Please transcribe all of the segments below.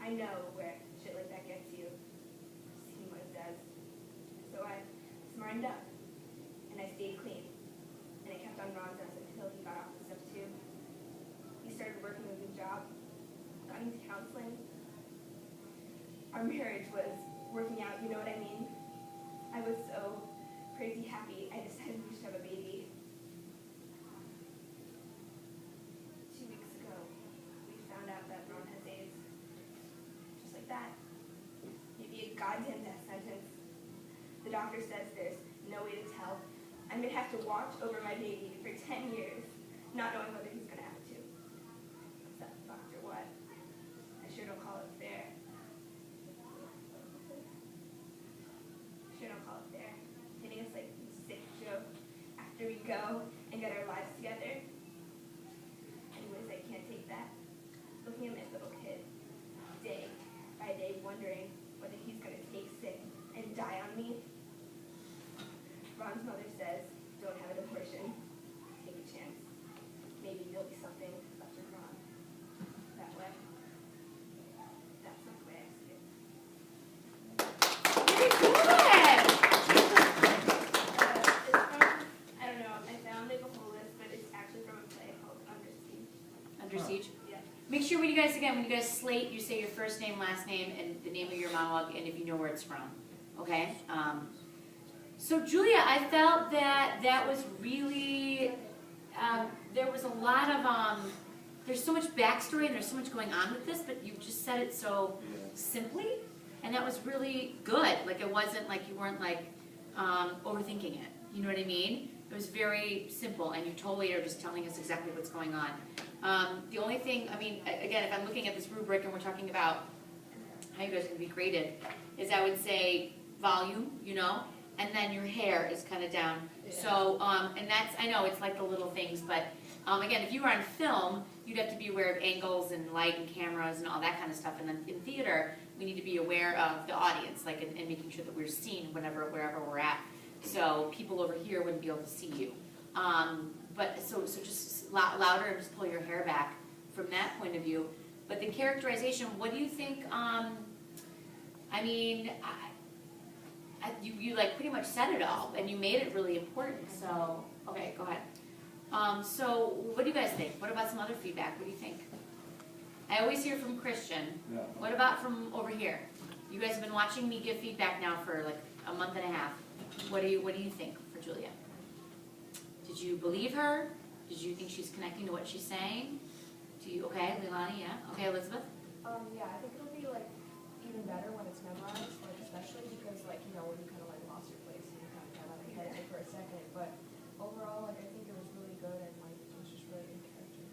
I know where shit like that gets you. Seeing what it does. So I smartened up, and I stayed clean. And I kept on Ron's ass until he got off the stuff too. He started working a good job, got into counseling. Our marriage was working out, you know what I mean? I was so crazy happy, I decided we should have a baby. 2 weeks ago, we found out that Ron has AIDS. Just like that. Maybe a goddamn death sentence. The doctor says there's no way to tell. I'm gonna have to watch over my baby for 10 years, not knowing whether he's gonna have to. Is that fucked or what? I sure don't call it fair. Sure don't call it fair. Hitting us like a sick joke after we go and get our lives together. Anyways, I can't take that. Looking at my little kid, day by day, wondering whether he's gonna take sick and die on me. Ron's mother says, don't have an abortion. Take a chance. Maybe there'll be something left with Ron. That way. That's not the way I see it. Very good. It's from, I don't know, I found it before this, but it's actually from a play called Under Siege. Under Siege. Yeah. Make sure when you guys slate, you say your first name, last name, and the name of your monologue, and if you know where it's from. Okay? So Julia, I felt that was really, there was a lot of, there's so much backstory and there's so much going on with this, but you just said it so simply, and that was really good. Like it wasn't like you weren't like overthinking it. You know what I mean? It was very simple, and you totally are just telling us exactly what's going on. The only thing, I mean, again, if I'm looking at this rubric and we're talking about how you guys are going to be graded, is I would say volume, you know, and then your hair is kind of down. Yeah. So, and that's, I know it's like the little things, but again, if you were on film, you'd have to be aware of angles and light and cameras and all that kind of stuff. And then in theater, we need to be aware of the audience, like, and making sure that we're seen wherever we're at. So people over here wouldn't be able to see you. But so just louder and just pull your hair back from that point of view. But the characterization, what do you think? I mean, you like pretty much said it all, and you made it really important. So okay, go ahead. So what do you guys think? What about some other feedback? What do you think? I always hear from Christian. Yeah. What about from over here? You guys have been watching me give feedback now for like a month and a half. What do you think for Julia? Did you believe her? Did you think she's connecting to what she's saying? Do you, okay, Leilani, yeah. Okay, Elizabeth? Yeah, I think it'll be like even better when it's memorized, like especially because like, you know, when you kind of like lost your place and you kind of got out of your head for a second. But overall, like I think it was really good and like it was just really in character,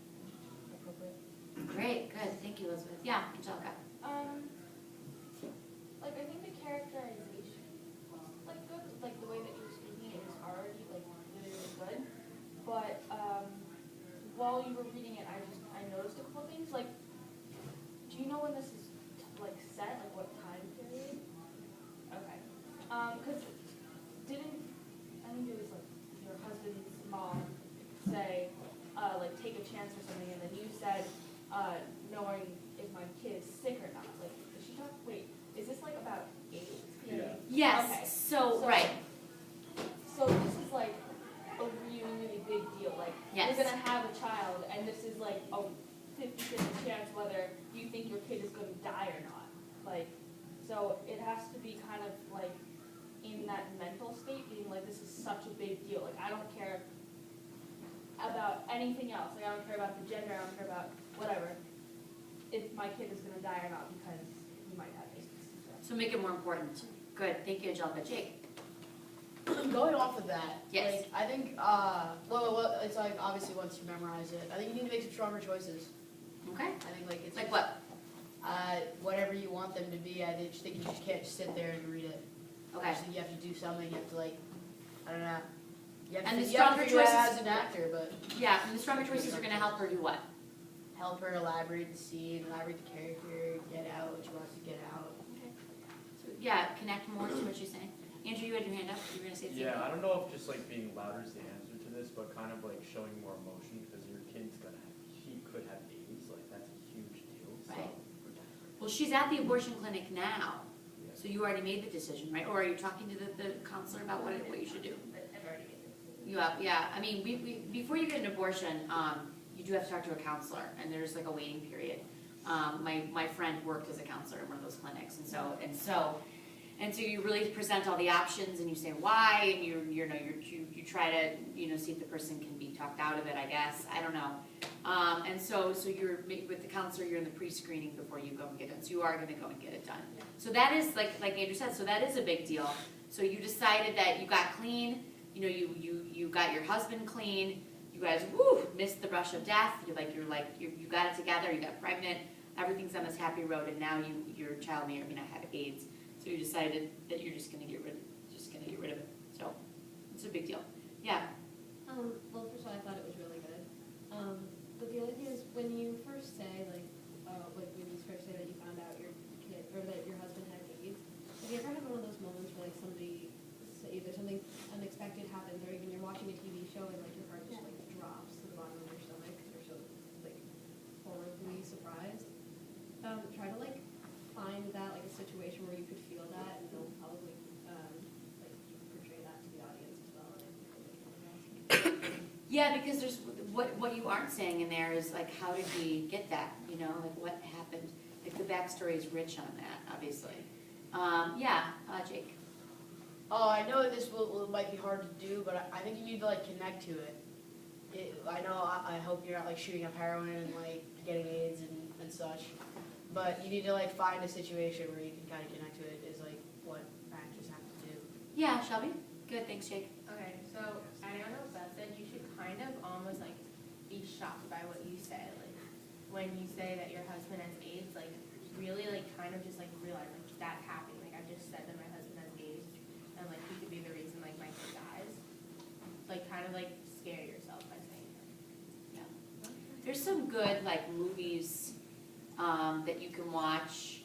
appropriate. Great, good. Thank you, Elizabeth. Yeah, Angelica. Like I think the characterization was like good, like the way that you were speaking it was already like really, really good. But while you were reading it, I noticed a couple things. Like, do you know when this is like set? Like what time period? Okay. Because I think it was like your husband's mom say like take a chance or something, and then you said knowing if my kid is sick or not. Like, is she talking? Wait, is this like about AIDS? Yeah. Yes. Okay. So right. So this is like a really, really big deal. Like, Yes. you're gonna have a child, and this is like a 50-50 chance whether you think your kid is gonna die or not. Like, so it has to be kind of like in that mental state, being like, this is such a big deal. Like, I don't care about anything else. Like, I don't care about the gender. I don't care about whatever. If my kid is gonna die or not because he might have AIDS. So make it more important. Good. Thank you, Angelica. Jake. Going off of that, Yes. like, I think, well, it's like, obviously, once you memorize it, I think you need to make some stronger choices. Okay. I think, like, it's Like just, what? whatever you want them to be, I just think you just can't just sit there and read it. Okay. Actually, you have to do something, you have to, like, I don't know. You have And to, the you have to stronger figure it out choices- as an actor, but Yeah. And the stronger choices are going to help her do what? help her elaborate the scene, elaborate the character, get out what she wants to get out. Okay. So yeah, connect more to what she's saying. Andrew, you had your hand up. You were going to say something. Yeah, I don't know if just like being louder is the answer to this, but kind of like showing more emotion because your kid's he could have AIDS, like that's a huge deal. So. Right. Well, she's at the abortion clinic now, so you already made the decision, right? Or are you talking to the counselor about what you should do? But I've already made it. Yeah, I mean, before you get an abortion, you do have to talk to a counselor, and there's like a waiting period. My friend worked as a counselor in one of those clinics, and so you really present all the options, and you say why, and you try to see if the person can be talked out of it. I guess I don't know. And so you're with the counselor. You're in the pre-screening before you go and get it. So you are going to go and get it done. So that is like Andrew said. So that is a big deal. So you decided that you got clean. You got your husband clean. You guys missed the rush of death. You got it together. You got pregnant. Everything's on this happy road, and now your child may or may not have AIDS. So you decided that you're just gonna get rid of it. So it's a big deal. Yeah. Well, first of all, I thought it was really good. But the other thing is when you first say when you first say that you found out your kid or that your husband had AIDS, have you ever had one of those moments where like either something unexpected happens or even you're watching a TV show and like your heart just like drops to the bottom of your stomach because you're so like horribly surprised? Try to like find that like a situation where you could feel that, and they'll probably like you can portray that to the audience as well. And I think it'll make it really awesome. Yeah, because there's what you aren't saying in there is like how did we get that? Like what happened? Like the backstory is rich on that, obviously. Jake. Oh, I know this might be hard to do, but I think you need to like connect to it. I hope you're not like shooting up heroin and like getting AIDS and such. But you need to like find a situation where you can kind of connect to it. Is like what actors have to do. Yeah, Shelby. Good, thanks, Jake. Okay, so I don't know what Beth said. You should kind of almost like be shocked by what you say. Like when you say that your husband has AIDS, like really like kind of just like realize like that's happening. Like I just said that my husband has AIDS, and like he could be the reason like my kid dies. Like kind of like scare yourself by saying that. Yeah. There's some good like movies that you can watch.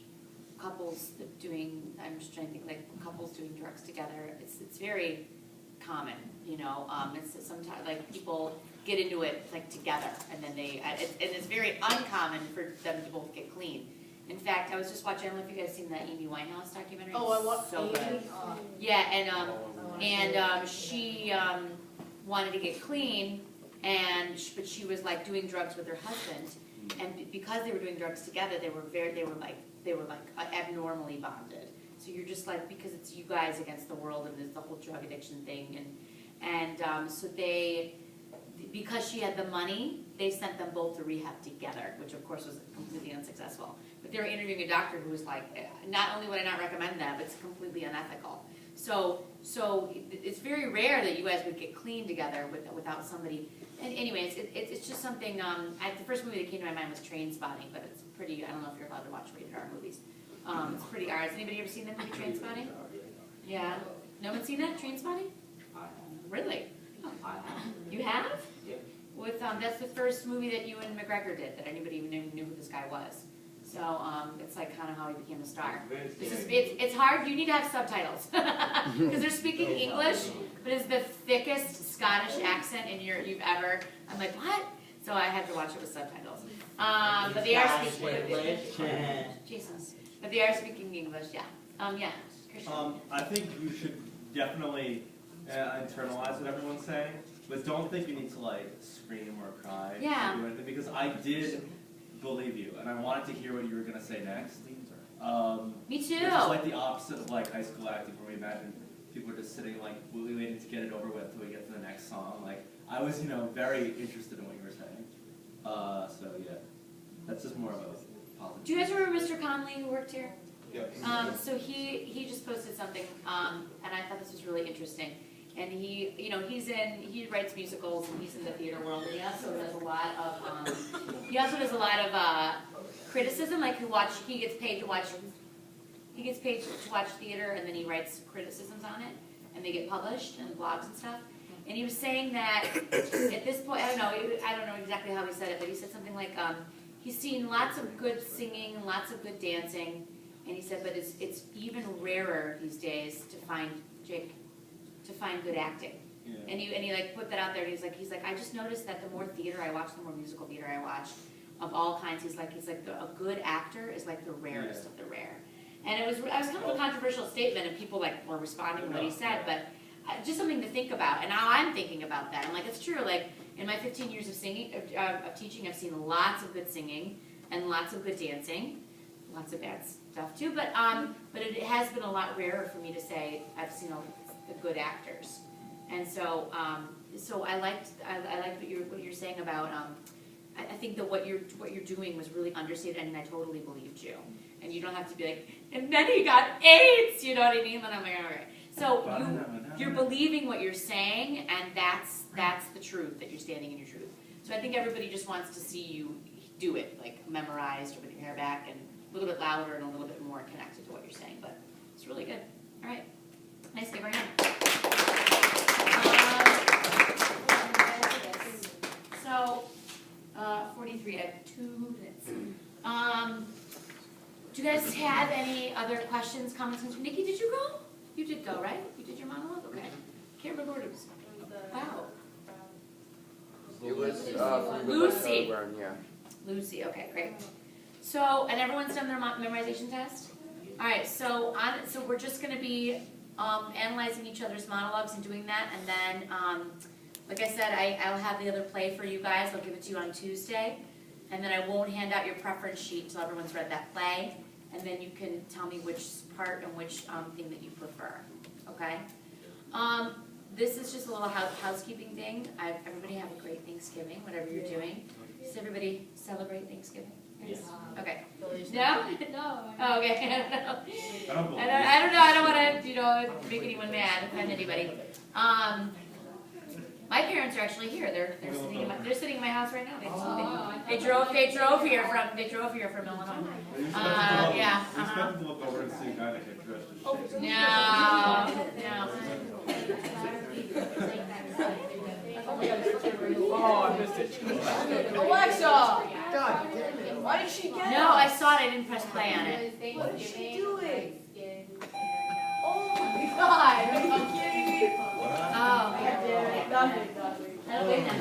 Couples doing, I'm just trying to think, like couples doing drugs together. It's very common, it's sometimes like people get into it like together, and then it's very uncommon for them to both get clean. In fact, I was just watching, I don't know if you guys seen that Amy Winehouse documentary. Oh, I want so good. Yeah, and she wanted to get clean, but she was like doing drugs with her husband, and because they were doing drugs together, they were abnormally bonded. So you're just like, because it's you guys against the world, and there's the whole drug addiction thing, and so because she had the money, they sent them both to rehab together, which of course was completely unsuccessful. But they were interviewing a doctor who was like, not only would I not recommend that, but it's completely unethical. So it's very rare that you guys would get clean together without somebody. And anyways, it's just something. The first movie that came to my mind was Trainspotting, but it's pretty. I don't know if you're allowed to watch rated R movies. It's pretty R. Has anybody ever seen that movie, Trainspotting? Yeah. No one's seen that, Trainspotting? Really? Oh. You have? Yeah. With that's the first movie that Ewan McGregor did that anybody even knew who this guy was. So it's like kind of how he became a star. It's hard. You need to have subtitles because they're speaking English, but it's the thickest Scottish accent you've ever. I'm like, what? So I had to watch it with subtitles. But they are speaking. Jesus. But they are speaking English. Yeah. Yeah. Christian. I think you should definitely internalize what everyone's saying, but don't think you need to like scream or cry or do anything, because I did believe you, and I wanted to hear what you were going to say next. Me too. Which is like the opposite of like high school acting, where we imagine people are just sitting like waiting to get it over with till we get to the next song. Like I was, very interested in what you were saying. So yeah, that's just more of a positive. Do you guys remember Mr. Conley who worked here? Yeah. So he just posted something, and I thought this was really interesting. And he writes musicals, and he's in the theater world, and he also does a lot of criticism. Like he gets paid to watch theater, and then he writes criticisms on it, and they get published in blogs and stuff. And he was saying that at this point, I don't know exactly how he said it, but he said something like he's seen lots of good singing and lots of good dancing, and he said, but it's even rarer these days to find good acting. Yeah. And he like put that out there, and he's like I just noticed that the more theater I watch, the more musical theater I watch, of all kinds. He's like a good actor is like the rarest of the rare. And I was kind of a controversial statement, and people like were responding to what he said, but just something to think about. And now I'm thinking about that. I'm like, it's true. Like in my 15 years of singing, of teaching, I've seen lots of good singing and lots of good dancing, lots of bad stuff too. But it has been a lot rarer for me to say I've seen all the good actors. And so so I liked what you're saying about. I think that what you're doing was really understated, and I totally believed you. And you don't have to be like, and then he got AIDS, you know what I mean? Then I'm like, all right. So you're believing what you're saying, and that's the truth, that you're standing in your truth. So I think everybody just wants to see you do it, like memorized or with your hair back and a little bit louder and a little bit more connected to what you're saying. But it's really good. All right. Nice, give her a hand. So, 43, I have 2 minutes. Do you guys have any other questions, comments? Nikki, did you go? You did go, right? You did your monologue? Okay. Can't remember what it was. Wow. It was Lucy. Brown, yeah. Lucy, okay, great. So, and everyone's done their memorization test? All right, so we're just going to be analyzing each other's monologues and doing that, and then, like I said, I'll have the other play for you guys. I'll give it to you on Tuesday, and then I won't hand out your preference sheet until everyone's read that play, and then you can tell me which part and which thing that you prefer, okay? This is just a little housekeeping thing. Everybody have a great Thanksgiving, whatever you're doing. Does everybody celebrate Thanksgiving? Yes. Okay. No? No. Oh, okay. I don't know. I don't want to, make anyone mad, offend anybody. My parents are actually here. They're sitting in my house right now. They drove here from Illinois. Yeah. We expect them to look over and see a guy that gets dressed as shit. No. Oh, I missed it. Alexa! God damn it. Why did she get No, I saw it. I didn't press play on it. What is she doing? Oh Oh my god! Are you kidding me? Oh. Nothing. Okay then.